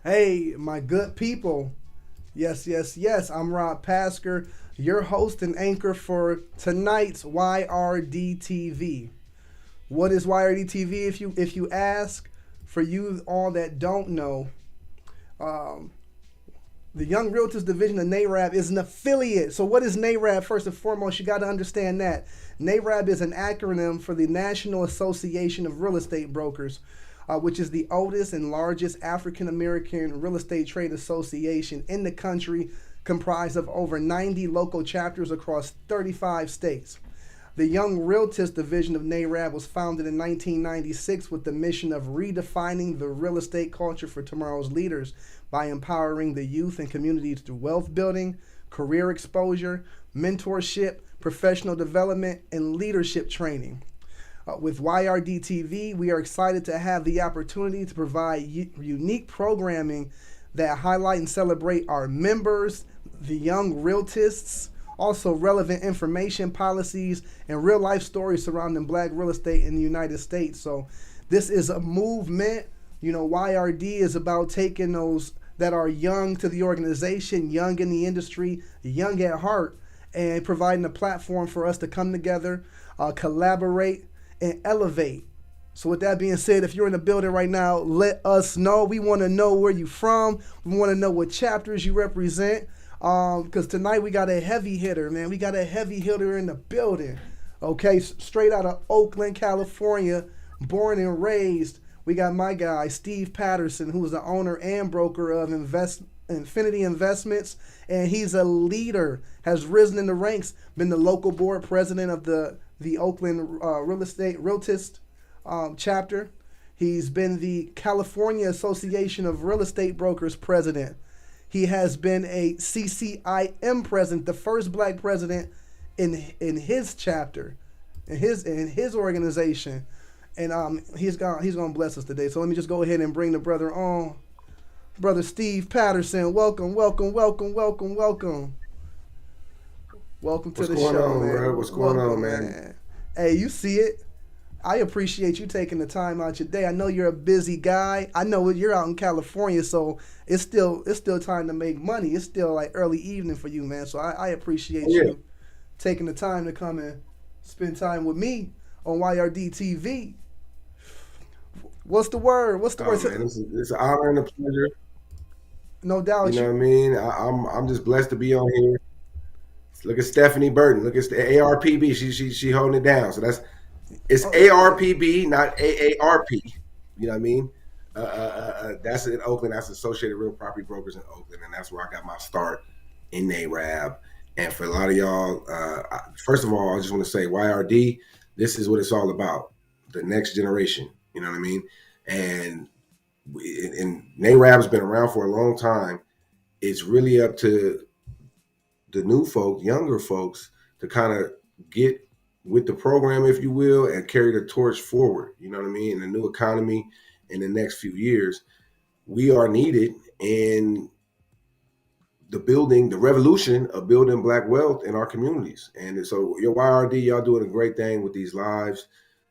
Hey, my good people. Yes, yes, yes. I'm Rob Pasker, your host and anchor for tonight's YRDtv. What is YRDtv? If you ask, for you all that don't know, um, the Young Realtors Division of NAREB is an affiliate. So what is NAREB? First and foremost, you got to understand that. NAREB is an acronym for the National Association of Real Estate Brokers, which is the oldest and largest African American real estate trade association in the country, comprised of over 90 local chapters across 35 states. The Young Realtors Division of NAREB was founded in 1996 with the mission of redefining the real estate culture for tomorrow's leaders by empowering the youth and communities through wealth building, career exposure, mentorship, professional development, and leadership training. With YRDtv, we are excited to have the opportunity to provide unique programming that highlight and celebrate our members, the young realtists, also relevant information, policies, and real life stories surrounding black real estate in the United States. So this is a movement. You know, YRD is about taking those that are young to the organization, young in the industry, young at heart, and providing a platform for us to come together, collaborate, and elevate. So with that being said, if you're in the building right now, let us know. We want to know where you're from. We want to know what chapters you represent. Because tonight we got a heavy hitter, man. We got a heavy hitter in the building. Okay, straight out of Oakland, California, born and raised. We got my guy, Steve Patterson, who's the owner and broker of Infinity Investments, and he's a leader, has risen in the ranks, been the local board president of the Oakland Real Estate Realtist chapter. He's been the California Association of Real Estate Brokers president. He has been a CCIM president, the first black president in his chapter, in his organization, and he's gonna bless us today. So let me just go ahead and bring the brother on, brother Steve Patterson. Welcome, welcome, welcome, welcome, welcome. Welcome to the show, man. Bro? What's going on, man? Hey, you see it. I appreciate you taking the time out your day. I know you're a busy guy. I know you're out in California, so it's still time to make money. It's still like early evening for you, man. So I appreciate you taking the time to come and spend time with me on YRDtv. What's the word? What's the word? Man, it's an honor and a pleasure. No doubt. You know what I mean? I'm just blessed to be on here. Look at Stephanie Burton. Look at the ARPB. She holding it down. So it's ARPB, not AARP. You know what I mean? That's in Oakland. That's Associated Real Property Brokers in Oakland, and that's where I got my start in NAREB. And for a lot of y'all, first of all, I just want to say YRD. This is what it's all about. The next generation. You know what I mean? And NAREB's been around for a long time. It's really up to the new folks, younger folks, to kind of get with the program, if you will, and carry the torch forward. You know what I mean? In the new economy in the next few years, we are needed in the revolution of building black wealth in our communities. And so your YRD, y'all doing a great thing with these lives.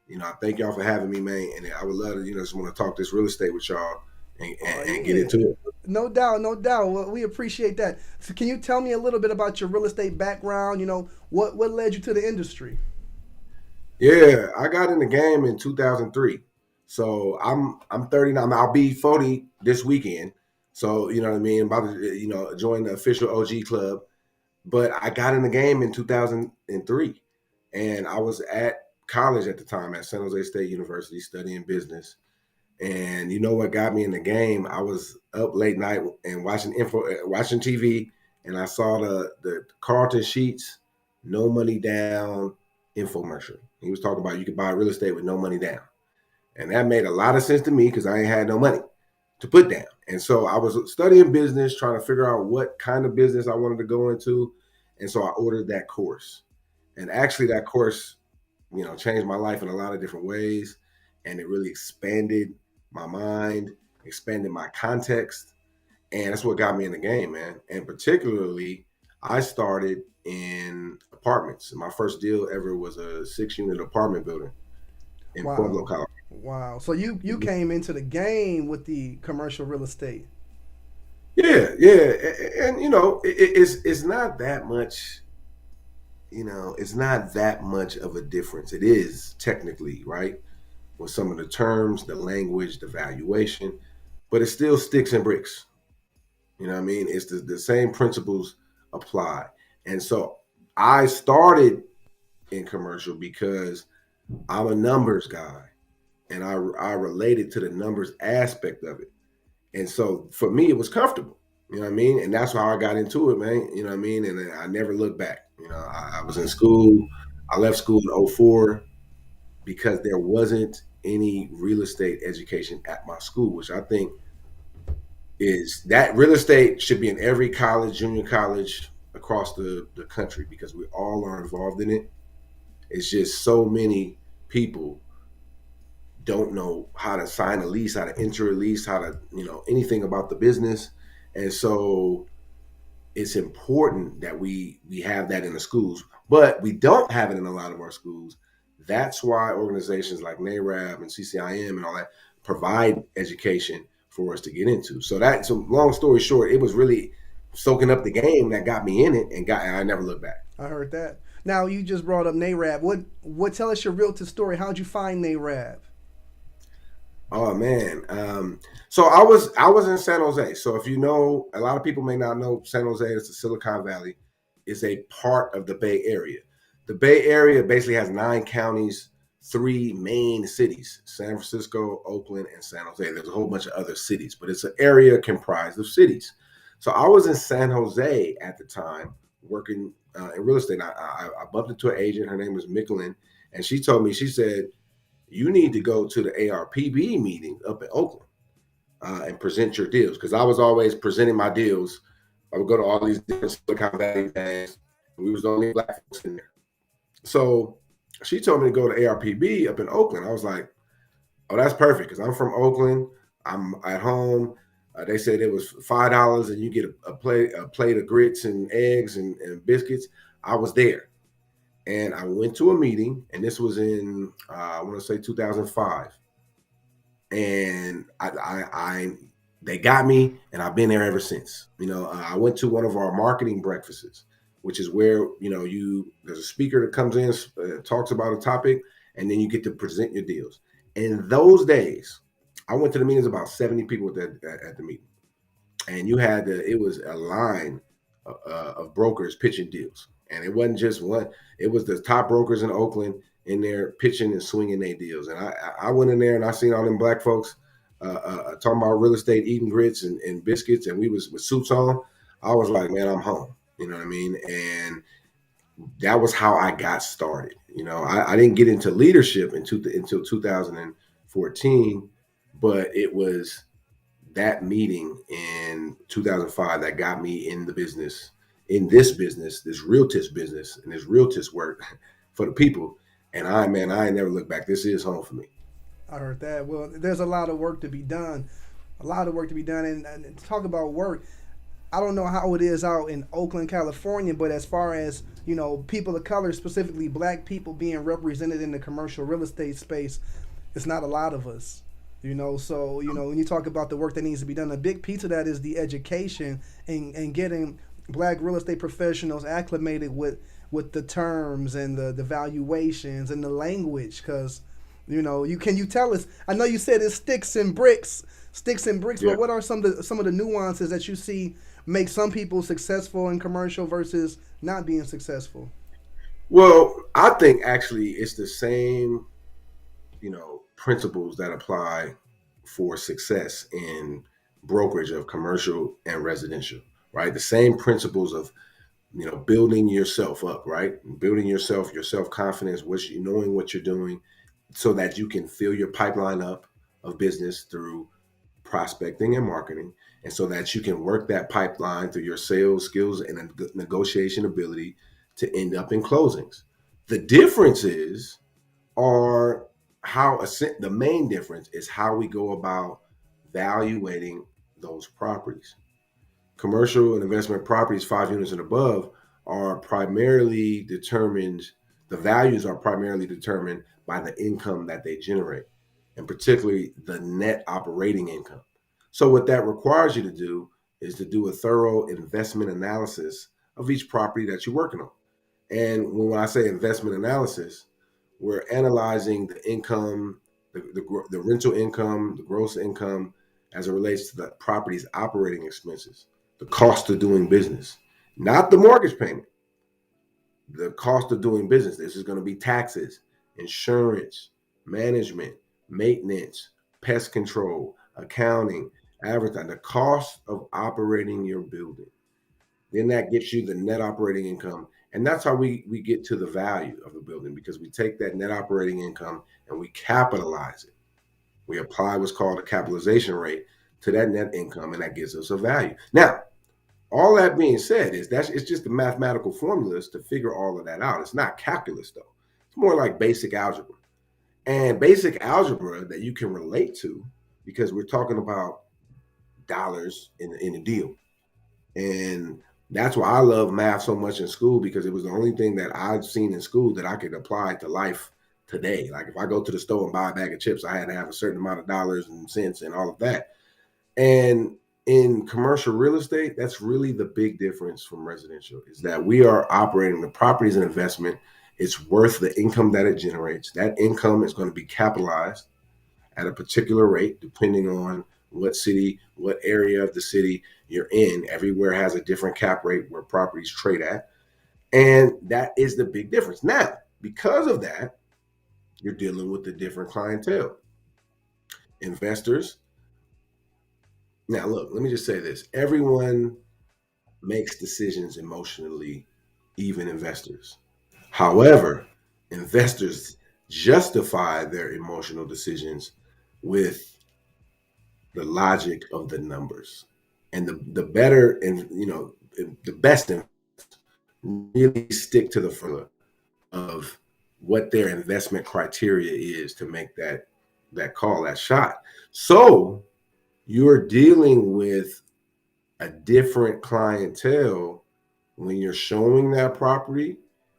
You know, I thank y'all for having me, man. And I would love to, just want to talk this real estate with y'all and get into it. No doubt, no doubt. Well, we appreciate that. So can you tell me a little bit about your real estate background? You know, what led you to the industry? Yeah, I got in the game in 2003. So I'm 39. I'll be 40 this weekend. So, you know what I mean? About to, join the official OG club. But I got in the game in 2003. And I was at college at the time at San Jose State University studying business. And you know what got me in the game? I was up late night and watching TV, and I saw the Carlton Sheets no money down infomercial. He was talking about you could buy real estate with no money down. And that made a lot of sense to me because I ain't had no money to put down. And so I was studying business, trying to figure out what kind of business I wanted to go into. And so I ordered that course. And actually that course, changed my life in a lot of different ways. And it really expanded my mind, expanded my context. And that's what got me in the game, man. And particularly, I started in a apartments. My first deal ever was a 6-unit apartment building in Pueblo, Wow. Colorado. Wow. So you Mhm. came into the game with the commercial real estate. Yeah, yeah, and it's not that much. It's not that much of a difference. It is technically right with some of the terms, the language, the valuation, but it still sticks and bricks. You know what I mean? It's the same principles apply. And so I started in commercial because I'm a numbers guy and I related to the numbers aspect of it. And so for me, it was comfortable. You know what I mean? And that's how I got into it, man. You know what I mean? And then I never looked back. I was in school. I left school in '04 because there wasn't any real estate education at my school, which I think is that real estate should be in every college, junior college across the country because we all are involved in it. It's just so many people don't know how to sign a lease, how to enter a lease, how to, anything about the business. And so it's important that we have that in the schools, but we don't have it in a lot of our schools. That's why organizations like NAREB and CCIM and all that provide education for us to get into. So long story short, it was really soaking up the game that got me in it and I never looked back. I heard that. Now you just brought up NAREB. What tell us your realtor story? How'd you find NAREB? Oh man. So I was in San Jose. So if you know, a lot of people may not know San Jose is the Silicon Valley, is a part of the Bay Area. The Bay Area basically has 9 counties, 3 main cities: San Francisco, Oakland, and San Jose. There's a whole bunch of other cities, but it's an area comprised of cities. So I was in San Jose at the time working in real estate. I bumped into an agent. Her name was Mickelin, and she told me, she said, you need to go to the ARPB meeting up in Oakland and present your deals. Because I was always presenting my deals. I would go to all these different Silicon Valley things. We was the only black folks in there. So she told me to go to ARPB up in Oakland. I was like, oh, that's perfect because I'm from Oakland. I'm at home. They said it was $5 and you get a plate of grits and eggs and biscuits. I was there. And I went to a meeting, and this was in I want to say 2005. And they got me, and I've been there ever since. I went to one of our marketing breakfasts, which is where there's a speaker that comes in, talks about a topic, and then you get to present your deals. In those days, I went to the meetings, about 70 people at the meeting, and it was a line of brokers pitching deals. And it wasn't just one; it was the top brokers in Oakland in there pitching and swinging their deals. And I went in there and I seen all them black folks talking about real estate, eating grits and biscuits, and we was with suits on. I was like, man, I'm home. You know what I mean? And that was how I got started. I didn't get into leadership until 2014, but it was that meeting in 2005 that got me in this business, this realtist business, and this realtist work for the people. And I ain't never looked back. This is home for me. I heard that. Well, there's a lot of work to be done. A lot of work to be done. And to talk about work, I don't know how it is out in Oakland, California, but as far as, people of color, specifically black people being represented in the commercial real estate space, it's not a lot of us. So, when you talk about the work that needs to be done, a big piece of that is the education and getting black real estate professionals acclimated with the terms and the valuations and the language. Because, you tell us, I know you said it's sticks and bricks, Yeah. but what are some of the nuances that you see make some people successful in commercial versus not being successful? Well, I think actually it's the same, principles that apply for success in brokerage of commercial and residential, right? The same principles of, building yourself up, right? Building your self-confidence, knowing what you're doing so that you can fill your pipeline up of business through prospecting and marketing, and so that you can work that pipeline through your sales skills and negotiation ability to end up in closings. The differences are the main difference is how we go about valuating those properties. Commercial and investment properties, 5 units and above, are primarily determined, the values are primarily determined by the income that they generate, and particularly the net operating income. So what that requires you to do is to do a thorough investment analysis of each property that you're working on. And when I say investment analysis, we're analyzing the income, the rental income, the gross income as it relates to the property's operating expenses, the cost of doing business, not the mortgage payment, the cost of doing business. This is going to be taxes, insurance, management, maintenance, pest control, accounting, advertising, the cost of operating your building. Then that gets you the net operating income. And that's how we get to the value of the building, because we take that net operating income and we capitalize it. We apply what's called a capitalization rate to that net income, and that gives us a value. Now, all that being said, it's just the mathematical formulas to figure all of that out. It's not calculus, though. It's more like basic algebra. And basic algebra that you can relate to, because we're talking about dollars in a deal. And that's why I love math so much in school, because it was the only thing that I've seen in school that I could apply to life today. Like if I go to the store and buy a bag of chips, I had to have a certain amount of dollars and cents and all of that. And in commercial real estate, that's really the big difference from residential, is that we are operating the property as an investment. It's worth the income that it generates. That income is going to be capitalized at a particular rate, depending on what city, what area of the city you're in. Everywhere has a different cap rate where properties trade at. And that is the big difference. Now, because of that, you're dealing with a different clientele. Investors. Now, look, let me just say this. Everyone makes decisions emotionally, even investors. However, investors justify their emotional decisions with the logic of the numbers. And the better, and the best really stick to the formula of what their investment criteria is to make that call, that shot. So you're dealing with a different clientele when you're showing that property,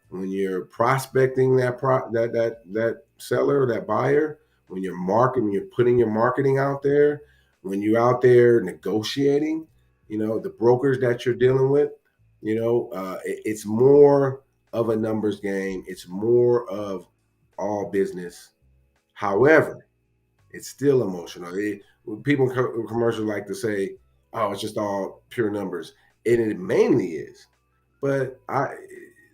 when you're prospecting that seller, that buyer, when you're marketing, you're putting your marketing out there, when you're out there negotiating, the brokers that you're dealing with, it's more of a numbers game. It's more of all business. However, it's still emotional. People in commercial like to say, "Oh, it's just all pure numbers," and it mainly is. But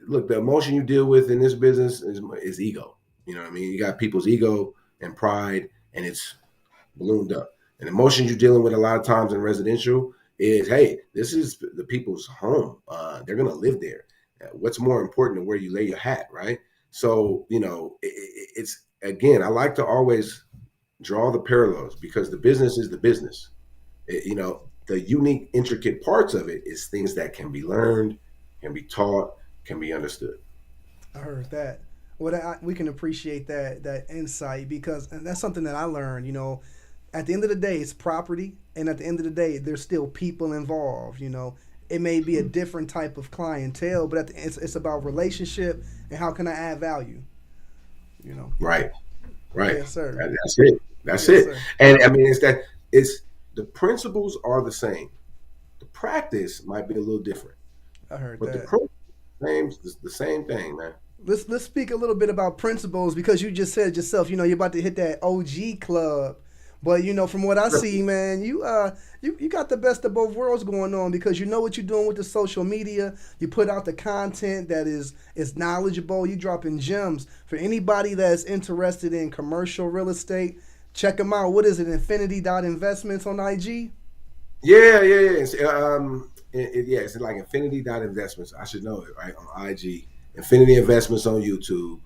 look, the emotion you deal with in this business is ego. You know what I mean? You got people's ego and pride, and it's ballooned up. And emotions you're dealing with a lot of times in residential is, hey, this is the people's home. They're going to live there. What's more important than where you lay your hat, right? So, it's, again, I like to always draw the parallels, because the business is the business. The unique, intricate parts of it is things that can be learned, can be taught, can be understood. I heard that. Well, we can appreciate that insight, because and that's something that I learned. At the end of the day, it's property, and at the end of the day, there's still people involved. It may be a different type of clientele, but it's about relationship and how can I add value. Right. Yes, sir. That's it. That's Yes, it. sir. And I mean, it's the principles are the same. The practice might be a little different, I heard but that. the same thing, man. Let's speak a little bit about principles, because you just said yourself, you're about to hit that OG club. But from what I see, man, you got the best of both worlds going on, because you know what you're doing with the social media. You put out the content that is knowledgeable. You dropping gems for anybody that's interested in commercial real estate. Check them out. What is it? Infinity.investments on IG? Yeah. It's like Infinity.investments. I should know it, right? On IG. Infinity Investments on YouTube.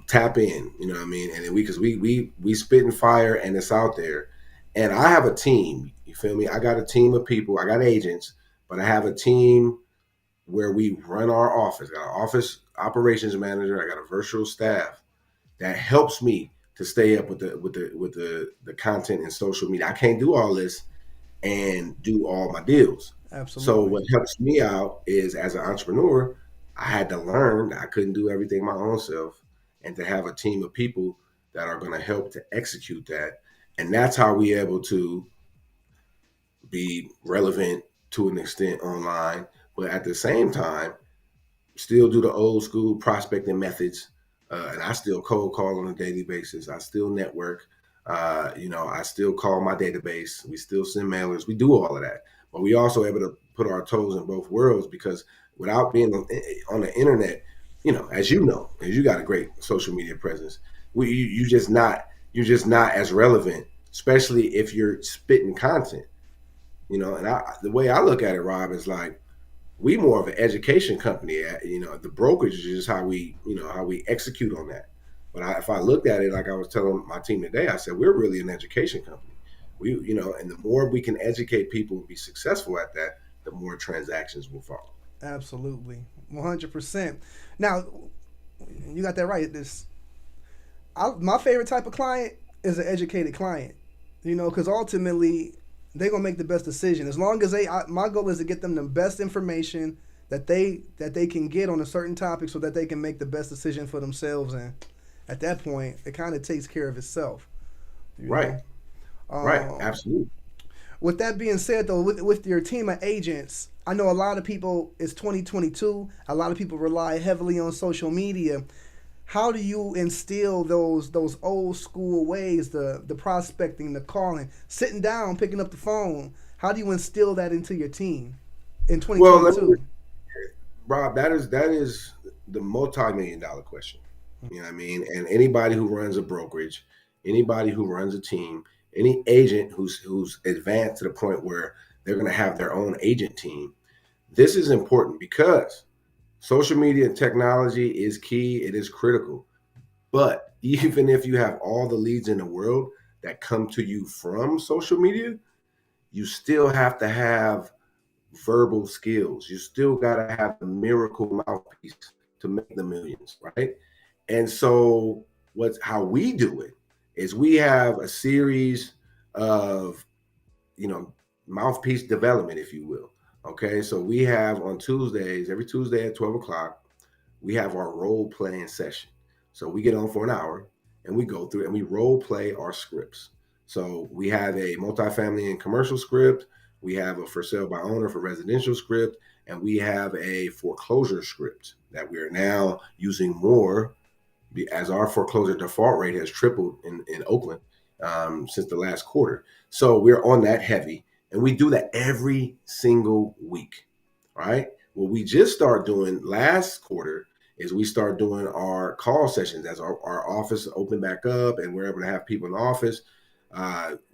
Tap in, you know what I mean? And then because we spit and fire, and it's out there. And I have a team, you feel me? I got a team of people, I got agents, but I have a team where we run our office. I got an office operations manager, I got a virtual staff that helps me to stay up with the content and social media. I can't do all this and do all my deals. So Absolutely. what helps me out is as an entrepreneur, I had to learn that I couldn't do everything my own self and to have a team of people that are going to help to execute that. And that's how we able to be relevant to an extent online, but at the same time, still do the old school prospecting methods. And I still cold call on a daily basis. I still network. I still call my database. We still send mailers. We do all of that. But we also able to put our toes in both worlds because without being on the internet, as you got a great social media presence, you're just not as relevant, especially if you're spitting content. And the way I look at it, Rob, is like we more of an education company. The brokerage is just how we execute on that. But if I looked at it like I was telling my team today, I said we're really an education company. And the more we can educate people and be successful at that, the more transactions will follow. Absolutely. 100%. Now, you got that right. My favorite type of client is an educated client. Because ultimately they're gonna make the best decision. As long as my goal is to get them the best information that they can get on a certain topic, so that they can make the best decision for themselves. And at that point, it kind of takes care of itself. You Right, know. right, Um, absolutely. with that being said, though, with your team of agents, I know a lot of people. It's 2022. A lot of people rely heavily on social media. How do you instill those old school ways, the prospecting, the calling, sitting down, picking up the phone? How do you instill that into your team in Well, let me, 2022? Rob, that is the multi-million dollar question. You know what I mean? And anybody who runs a brokerage, anybody who runs a team, any agent who's advanced to the point where they're going to have their own agent team, this is important because social media and technology is key. It is critical. But even if you have all the leads in the world that come to you from social media, you still have to have verbal skills. You still got to have the miracle mouthpiece to make the millions, right? And so, what's how we do it is we have a series of, you know, mouthpiece development, if you will. Okay, so we have on Tuesdays, every Tuesday at 12 o'clock, we have our role playing session. So we get on for an hour and we go through and we role play our scripts. So we have a multifamily and commercial script, we have a for sale by owner for residential script, and we have a foreclosure script that we are now using more as our foreclosure default rate has tripled in Oakland since the last quarter. So we're on that heavy, and we do that every single week, right? What we just start doing last quarter is we start doing our call sessions as our office opened back up and we're able to have people in the office.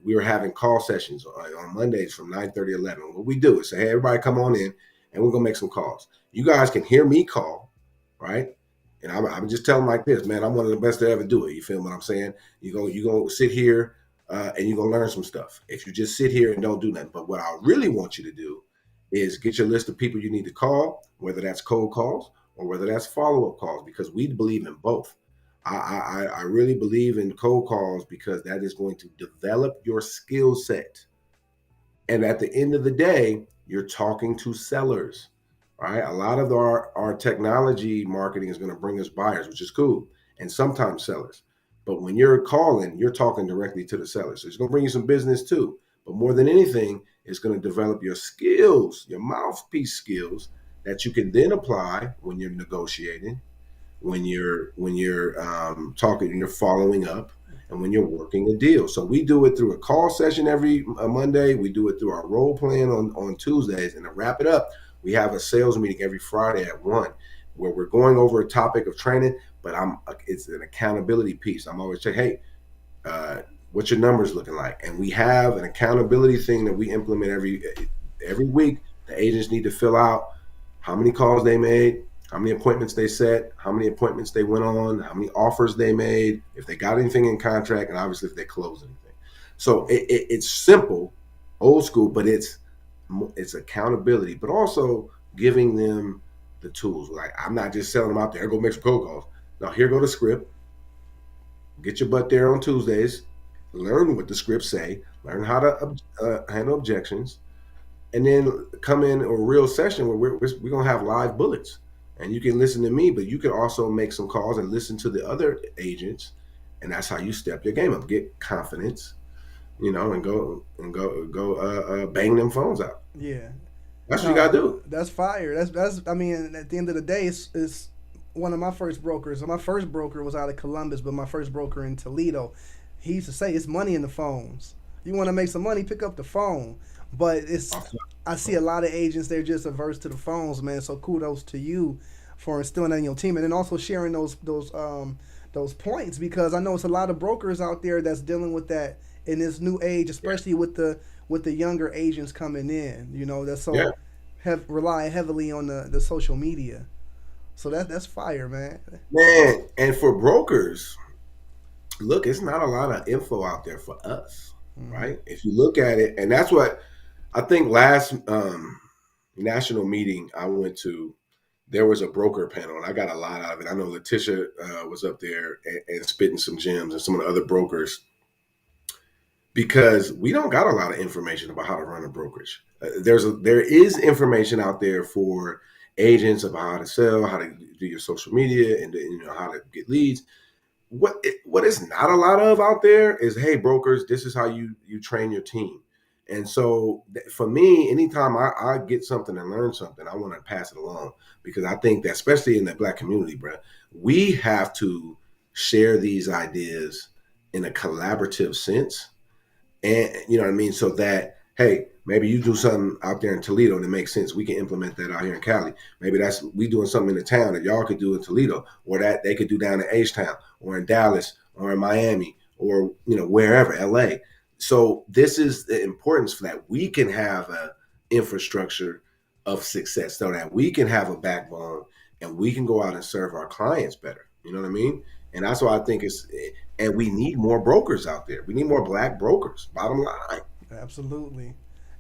We were having call sessions on Mondays from 9:30 to 11. What we do is say, hey, everybody come on in and we're going to make some calls. You guys can hear me call, right? And I'm just telling them like this, man, I'm one of the best to ever do it. You feel what I'm saying? You go sit here and you're going to learn some stuff. If you just sit here and don't do nothing. But what I really want you to do is get your list of people you need to call, whether that's cold calls or whether that's follow-up calls, because we believe in both. I really believe in cold calls because that is going to develop your skill set. And at the end of the day, you're talking to sellers, right? A lot of our technology marketing is going to bring us buyers, which is cool, and sometimes sellers. But when you're calling, you're talking directly to the seller. So it's going to bring you some business too. But more than anything, it's going to develop your skills, your mouthpiece skills that you can then apply when you're negotiating, when you're talking and you're following up, and when you're working a deal. So we do it through a call session every Monday. We do it through our role playing on Tuesdays. And to wrap it up, we have a sales meeting every Friday at 1 where we're going over a topic of training, but it's an accountability piece. I'm always saying, hey, what's your numbers looking like? And we have an accountability thing that we implement every week. The agents need to fill out how many calls they made, how many appointments they set, how many appointments they went on, how many offers they made, if they got anything in contract, and obviously if they closed anything. So it's simple, old school, but it's accountability, but also giving them the tools. Like I'm not just selling them out there, go make some cold calls. Now here go the script. Get your butt there on Tuesdays. Learn what the scripts say. Learn how to handle objections, and then come in a real session where we're gonna have live bullets, and you can listen to me, but you can also make some calls and listen to the other agents, and that's how you step your game up, get confidence, and go bang them phones out. Yeah. That's what you gotta No, do. that's fire. That's. I mean, at the end of the day, it's one of my first brokers. So my first broker was out of Columbus, but my first broker in Toledo. He used to say, "It's money in the phones. You want to make some money, pick up the phone." But I see a lot of agents, they're just averse to the phones, man. So kudos to you for instilling that in your team, and then also sharing those points, because I know it's a lot of brokers out there that's dealing with that in this new age, especially with the younger agents coming in. That's Yeah, so rely heavily on the social media. So that's fire, man. man. And for brokers, look, it's not a lot of info out there for us, Hmm. right? If you look at it, and that's what I think last national meeting I went to, there was a broker panel, and I got a lot out of it. I know Letitia was up there and spitting some gems, and some of the other brokers, because we don't got a lot of information about how to run a brokerage. There is information out there for agents about how to sell, how to do your social media, and how to get leads. What is not a lot of out there is, hey, brokers, this is how you train your team. And so for me, anytime I get something and learn something, I want to pass it along, because I think that, especially in the Black community, bro, we have to share these ideas in a collaborative sense, and you know what I mean, so that, hey, maybe you do something out there in Toledo and it makes sense, we can implement that out here in Cali. Maybe that's we doing something in the town that y'all could do in Toledo, or that they could do down in H-Town, or in Dallas, or in Miami, or wherever, LA. So this is the importance for that. We can have a infrastructure of success, so that we can have a backbone, and we can go out and serve our clients better. You know what I mean? And that's why I think and we need more brokers out there. We need more Black brokers. Bottom line. Absolutely.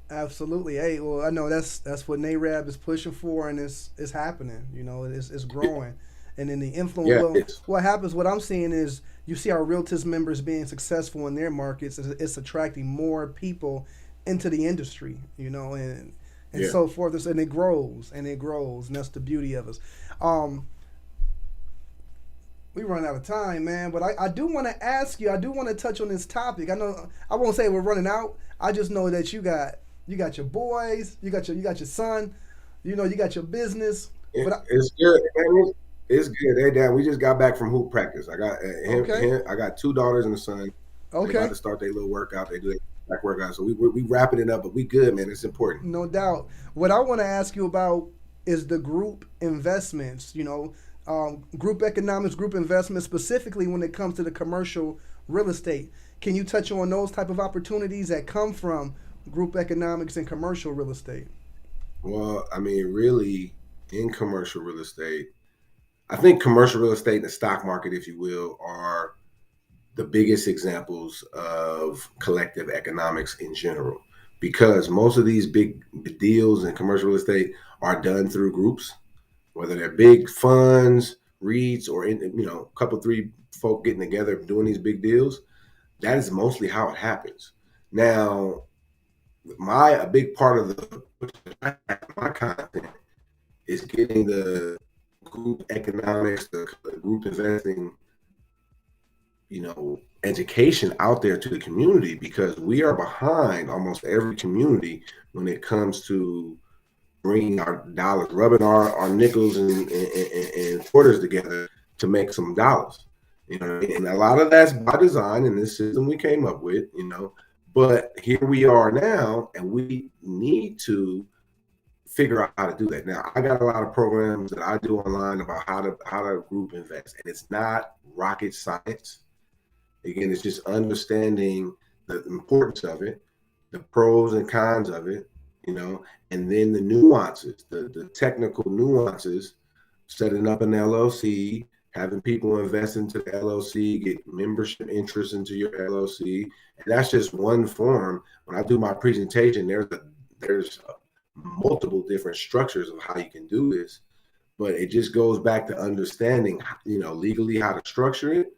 Absolutely. Hey, well, I know that's what NAREB is pushing for, and it's happening. It's growing, and then the influence. Yeah, Well, what happens? What I'm seeing is you see our Realtors members being successful in their markets. It's attracting more people into the industry. And yeah. so forth. And it grows and it grows, and that's the beauty of us. Um, we run out of time, man. But I do want to ask you. I do want to touch on this topic. I know I won't say we're running out. I just know that you got your boys, you got your son, you got your business. But It's good. Man. It's good. Hey, Dad, we just got back from hoop practice. I got okay, I got two daughters and a son. They about okay, to start their little workout. They do their back workout. So we wrapping it up, but we good, man. It's important. no doubt. What I want to ask you about is the group investments. Group economics, group investments, specifically when it comes to the commercial real estate. Can you touch on those type of opportunities that come from group economics and commercial real estate? Well, I mean, really, in commercial real estate, I think commercial real estate and the stock market, if you will, are the biggest examples of collective economics in general, because most of these big deals in commercial real estate are done through groups, whether they're big funds, REITs, or a couple three folk getting together doing these big deals. That is mostly how it happens. Now, a big part of my content is getting the group economics, the group investing, education out there to the community, because we are behind almost every community when it comes to bringing our dollars, rubbing our nickels and quarters together to make some dollars. And a lot of that's by design in this system we came up with, but here we are now, and we need to figure out how to do that. Now, I got a lot of programs that I do online about how to group invest, and it's not rocket science. Again, it's just understanding the importance of it, the pros and cons of it, and then the nuances, the technical nuances, setting up an LLC, having people invest into the LLC, get membership interest into your LLC. And that's just one form. When I do my presentation, there's multiple different structures of how you can do this, but it just goes back to understanding, legally how to structure it,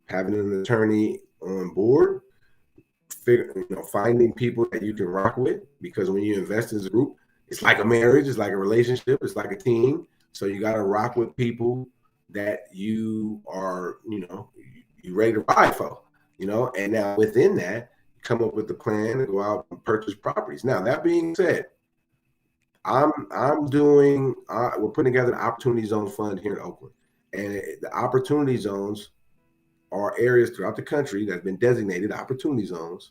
having an attorney on board, finding people that you can rock with, because when you invest as a group, it's like a marriage, it's like a relationship, it's like a team. So you got to rock with people that you are, you ready to ride for, and now within that, come up with the plan to go out and purchase properties. Now, that being said, we're putting together an opportunity zone fund here in Oakland, and the opportunity zones are areas throughout the country that have been designated opportunity zones,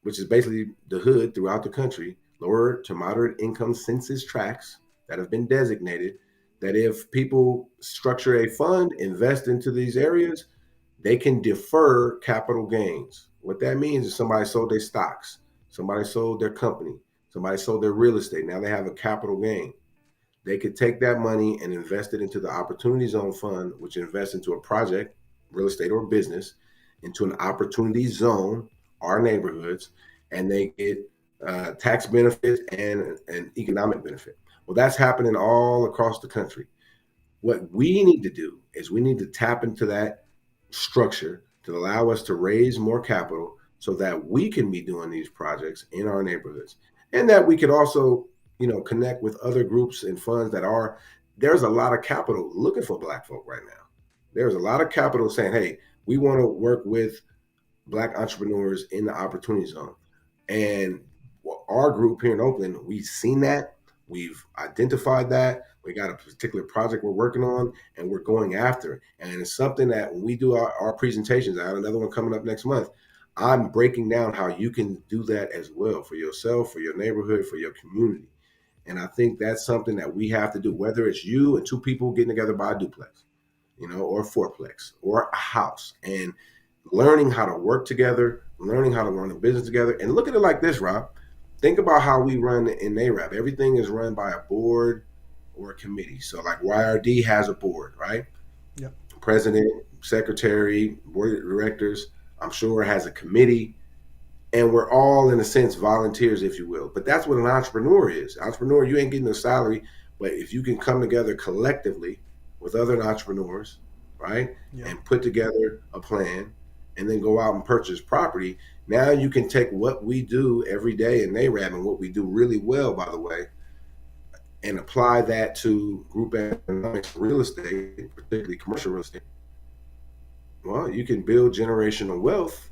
which is basically the hood throughout the country, lower to moderate income census tracts that have been designated, that if people structure a fund, invest into these areas, they can defer capital gains. What that means is somebody sold their stocks, somebody sold their company, somebody sold their real estate. Now they have a capital gain. They could take that money and invest it into the Opportunity Zone Fund, which invests into a project, real estate or business, into an opportunity zone, our neighborhoods, and they get tax benefits and an economic benefit. Well, that's happening all across the country. What we need to do is we need to tap into that structure to allow us to raise more capital so that we can be doing these projects in our neighborhoods, and that we could also, connect with other groups and funds there's a lot of capital looking for Black folk right now. There's a lot of capital saying, hey, we want to work with Black entrepreneurs in the opportunity zone. And our group here in Oakland, we've seen that. We've identified that. We got a particular project we're working on, and we're going after it. And it's something that when we do our presentations, I have another one coming up next month, I'm breaking down how you can do that as well for yourself, for your neighborhood, for your community. And I think that's something that we have to do, whether it's you and two people getting together by a duplex, or a fourplex or a house, and learning how to work together, learning how to run a business together. And look at it like this, Rob. Think about how we run in NAREB. Everything is run by a board or a committee. So like YRD has a board, right? Yep. President, secretary, board of directors, I'm sure has a committee. And we're all, in a sense, volunteers, if you will. But that's what an entrepreneur is. Entrepreneur, you ain't getting a salary, but if you can come together collectively with other entrepreneurs, right, and put together a plan and then go out and purchase property, now you can take what we do every day in NAREB, and what we do really well, by the way, and apply that to group economics, real estate, particularly commercial real estate. Well, you can build generational wealth,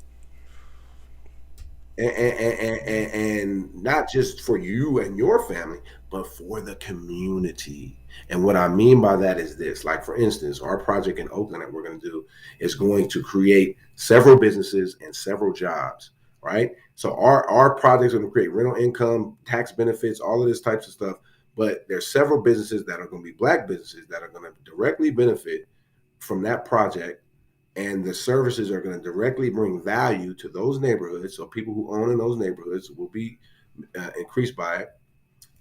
and not just for you and your family, but for the community. And what I mean by that is this, like, for instance, our project in Oakland that we're going to do is going to create several businesses and several jobs, right? So our projects are going to create rental income, tax benefits, all of this types of stuff. But there's several businesses that are going to be Black businesses that are going to directly benefit from that project. And the services are going to directly bring value to those neighborhoods. So people who own in those neighborhoods will be increased by it.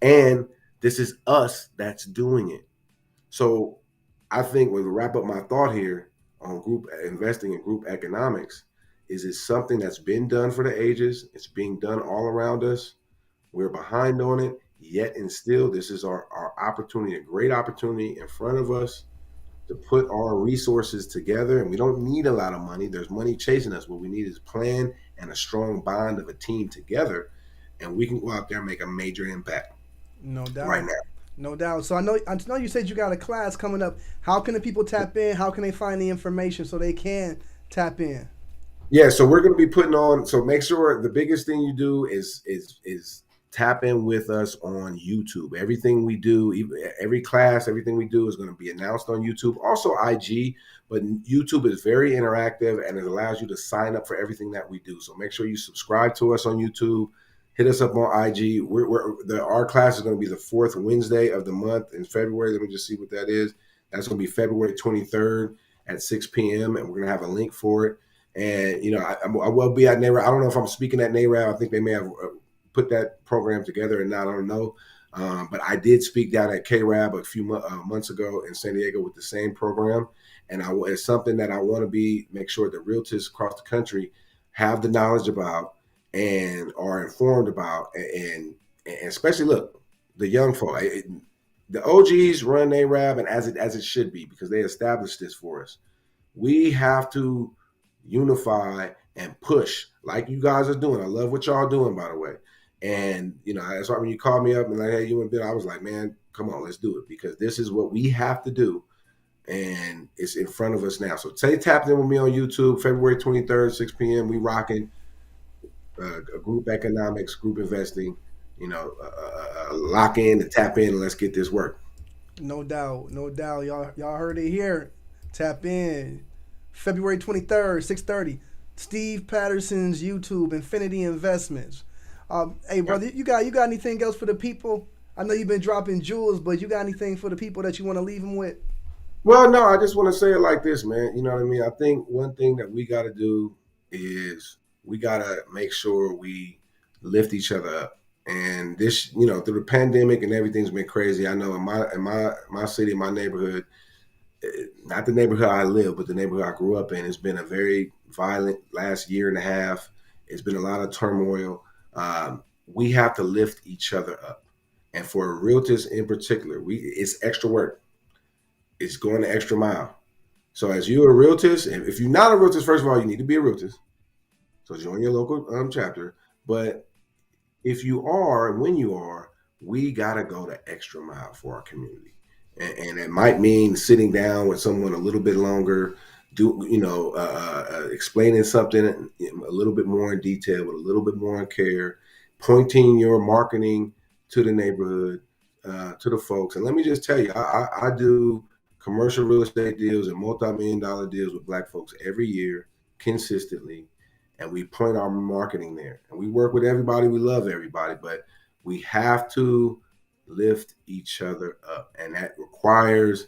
And this is us that's doing it. So I think when we wrap up my thought here on group investing in group economics, is it's something that's been done for the ages. It's being done all around us. We're behind on it, yet and still, this is our opportunity, a great opportunity in front of us to put our resources together. And we don't need a lot of money. There's money chasing us. What we need is a plan and a strong bond of a team together, and we can go out there and make a major impact. No doubt. Right now. No doubt. So I know you said you got a class coming up. How can the people tap in? How can they find the information so they can tap in? Yeah, so we're going to be putting on. So make sure the biggest thing you do is tap in with us on YouTube. Everything we do, every class, everything we do is going to be announced on YouTube. Also IG, but YouTube is very interactive and it allows you to sign up for everything that we do. So make sure you subscribe to us on YouTube. Hit us up on IG. Our class is going to be the fourth Wednesday of the month in February. Let me just see what that is. That's going to be February 23rd at 6 p.m. and we're going to have a link for it. And, I will be at NAREB. I don't know if I'm speaking at NAREB. I think they may have put that program together, and I don't know. But I did speak down at CAREB a few months ago in San Diego with the same program. And it's something that I want to make sure that realtors across the country have the knowledge about and are informed about. And especially, look, the young folk, the OGs run NAREB, and as it should be, because they established this for us. We have to unify and push like you guys are doing. I love what y'all doing, by the way. And, that's why when you called me up and like, hey, you want to build, I was like, man, come on, let's do it, because this is what we have to do. And it's in front of us now. So stay tapped in with me on YouTube, February 23rd, 6 p.m. We rocking group economics, group investing, lock in and tap in and let's get this work. No doubt. Y'all heard it here. Tap in. February 23rd, 6:30. Steve Patterson's YouTube, Infinity Investments. Hey, brother, you got anything else for the people? I know you've been dropping jewels, but you got anything for the people that you want to leave them with? Well, no, I just want to say it like this, man. You know what I mean? I think one thing that we got to do is we got to make sure we lift each other up. And this, through the pandemic and everything's been crazy. I know in my city, my neighborhood, not the neighborhood I live, but the neighborhood I grew up in, it's been a very violent last year and a half. It's been a lot of turmoil. We have to lift each other up. And for realtors in particular, it's extra work. It's going the extra mile. So as you're a realtor, if you're not a realtor, first of all, you need to be a realtor. So join your local chapter. But if you are, and when you are, we got to go the extra mile for our community. And it might mean sitting down with someone a little bit longer, explaining something a little bit more in detail, with a little bit more care, pointing your marketing to the neighborhood, to the folks. And let me just tell you, I do commercial real estate deals and multi-million-dollar deals with Black folks every year consistently. And we point our marketing there. And we work with everybody. We love everybody. But we have to lift each other up. And that requires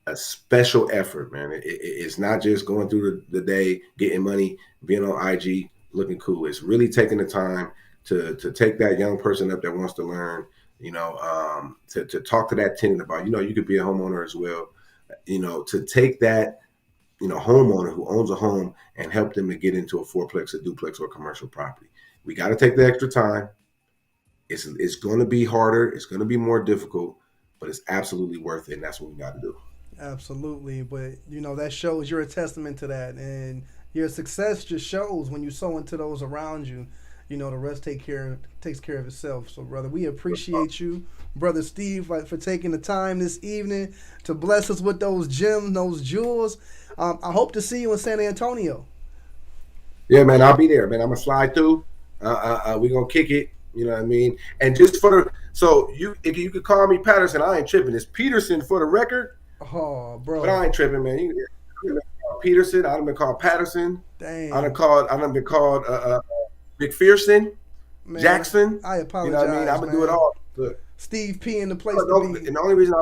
a special effort, man. It's not just going through the day, getting money, being on IG, looking cool. It's really taking the time to take that young person up that wants to learn, to talk to that tenant about, you could be a homeowner as well, to take that, homeowner who owns a home and help them to get into a fourplex, a duplex, or a commercial property. We got to take the extra time. It's going to be harder. It's going to be more difficult, but it's absolutely worth it. And that's what we got to do. Absolutely. But, that shows you're a testament to that. And your success just shows when you sow into those around you. The rest takes care of itself. So, brother, we appreciate you, Brother Steve, for taking the time this evening to bless us with those gems, those jewels. I hope to see you in San Antonio. Yeah, man, I'll be there, man. I'm going to slide through. We're going to kick it. You know what I mean? And just if you could call me Patterson, I ain't tripping. It's Peterson for the record. Oh, bro. But I ain't tripping, man. You can call Peterson. I've been called Patterson. Dang. I've been called McPherson, man, Jackson. I apologize. You know what I mean? I'm going to do it all. Look. Steve P in the place to be. And the only reason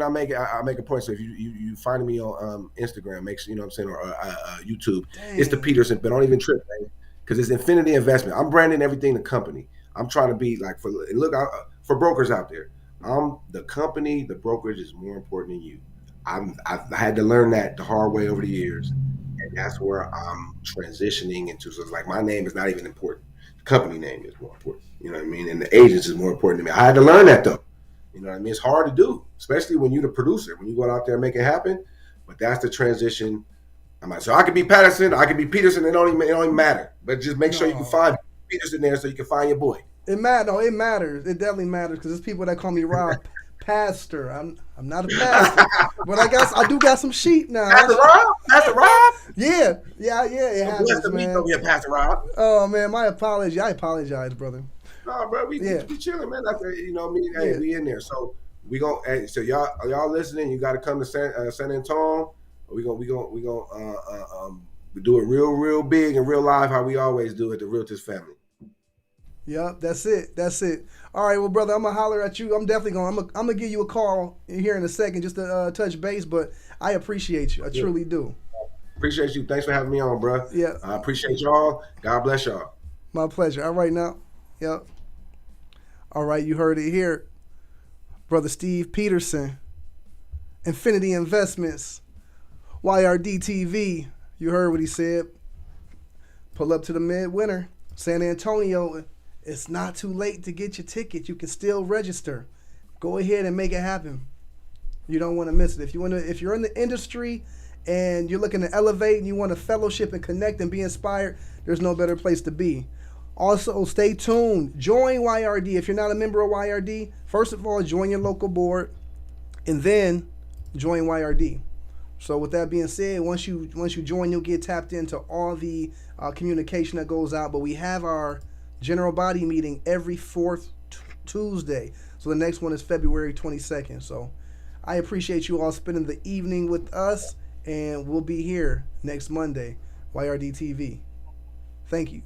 I make a point. So if you find me on Instagram, make sure, or YouTube, Dang. It's the Peterson. But don't even trip, man. Because it's Infinity Investment. I'm branding everything the company. I'm trying to be like, for brokers out there, I'm the company. The brokerage is more important than you. I've had to learn that the hard way over the years, and that's where I'm transitioning into. So it's like my name is not even important. The company name is more important. You know what I mean? And the agents is more important to me. I had to learn that though. You know what I mean? It's hard to do, especially when you're the producer. When you go out there and make it happen. But that's the transition. So I could be Patterson, I could be Peterson. It don't even matter. But just make sure you can find Peterson there, so you can find your boy. It matters. It definitely matters, because there's people that call me Rob Pastor. I'm not a pastor, but I guess I do got some sheep now. Pastor Rob. Yeah. It happens, man. Don't be a Pastor Rob. Oh man, my apology. I apologize, brother. No, bro, we chilling, man. That's, hey, we in there. So we gonna. Hey, so y'all listening? You got to come to San Antonio. We gonna do it real big and real live, how we always do at the Realtors family. Yep, that's it. All right, well, brother, I'm gonna holler at you. I'm gonna give you a call here in a second just to touch base. But I appreciate you. I truly do. Appreciate you. Thanks for having me on, bro. Yeah, I appreciate y'all. God bless y'all. My pleasure. All right now. Yep. All right, you heard it here, Brother Steve Peterson, Infinity Investments. YRDtv, you heard what he said. Pull up to the MidWinter, San Antonio. It's not too late to get your ticket. You can still register. Go ahead and make it happen. You don't want to miss it. If you're in the industry and you're looking to elevate and you want to fellowship and connect and be inspired, there's no better place to be. Also, stay tuned. Join YRD. If you're not a member of YRD, first of all, join your local board, and then join YRD. So with that being said, once you join, you'll get tapped into all the communication that goes out. But we have our general body meeting every fourth Tuesday. So the next one is February 22nd. So I appreciate you all spending the evening with us, and we'll be here next Monday, YRDtv. Thank you.